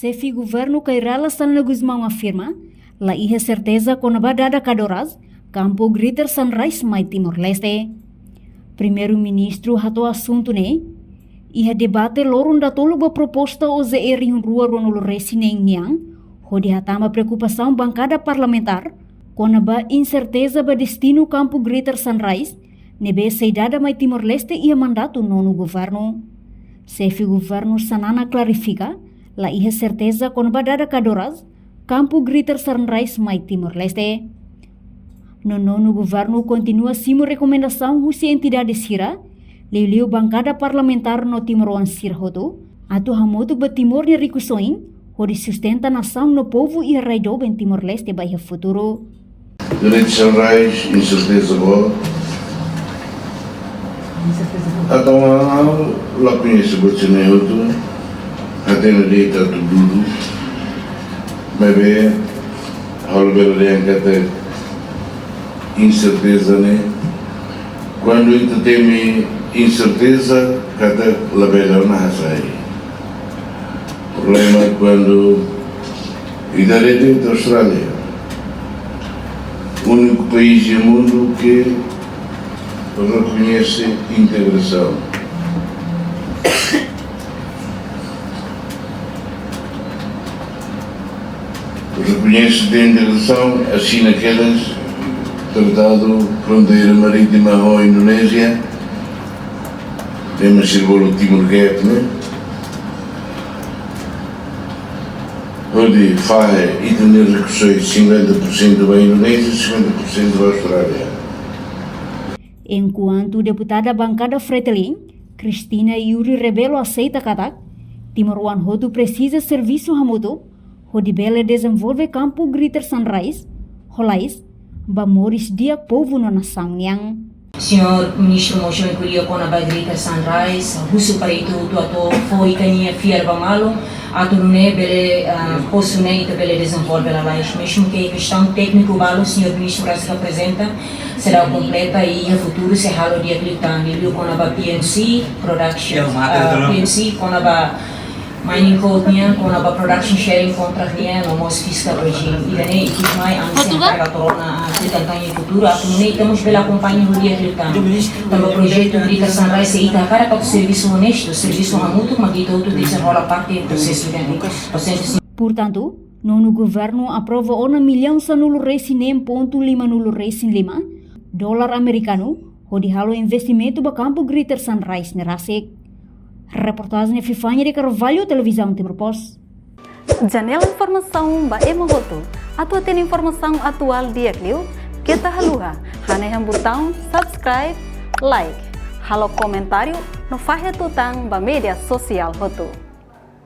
Chefe governo Cairala Sana Guzmão afirma la ihe certeza com a badada cadoras campo Greater Sunrise mai Timor-Leste. Primeiro-ministro hato assunto ne ia debate lorun da tolo ba proposta o ZR rua ronolo resi neng niang hodi hatama preocupação bancada parlamentar com a ba incerteza ba destino campo Greater Sunrise nebe seidada mai Timor-Leste ia mandato nono governo. Chefe governo Sanana clarifica la ihe certeza com a badada cadoras campo Greater Sunrise mai Timor-Leste. No nono governo continua simo recomendação husi entidade sira leu bancada parlamentar no Timor-Leste sirhoto atu hamotu ba Timor ni rikusoin hodi sustenta nação no povo e raido ben Timor-Leste vai futuro. Greater Sunrise incerteza boa. Atau la conhece bocene outro até na direita do Dudu mas holbel yang kata incerteza né quando itu teme incerteza kata lebih na hasai problema quando idade da Austrália único país do mundo que reconhece integração. Reconhece de integração assim naquelas Tratado Fronteira Marítima com a Indonésia, temos o Timor Gap, né? Onde faz e tem recursos 50% da Indonésia e 50% da Austrália. Enquanto deputada bancada Fretilin, Cristina Yuri Rebelo aceita katak, Timor-Wan Hotu precisa serviço hamoto, hodi bele desenvolve campo Greater Sunrise, holais, bamoris dia povo na nação niang. Senhor Ministro Mojo encolheu com a Greater Sunrise, husu para itu ato foi kania fiar bamalo, ato ne bele posso ne ito bele desenvolve la mais, mesmo que questão técnico balo, Senhor Ministro se apresenta será completa e no futuro se halo dia clican ele com a PNC production, PNC com a mining code niya, com a production sharing contract niya, no most fiscal regime. Ida ne ikut mai ang siyang na clican yung futuro. Ato ne itamos bela companhia no dia clican. Tamo projeto Greater Sunrise e ita para para serviço honesto, serviço hamuto, magito outro desenrola parte do processo dentro. Portanto, nono governo aprova $1 milhão sanulo resi $5.5 dolar americano, hodi halo investimento ba campo Greater Sunrise nerasek. Reportagem Fifanya de Carvalho, Televisão Timor-Post. Janela informação ba emogoto. Atua tem informação atual dia kliu. Kita haluha. Haneham botão subscribe, like. Halo comentário no faixa tutang ba media sosial hoto.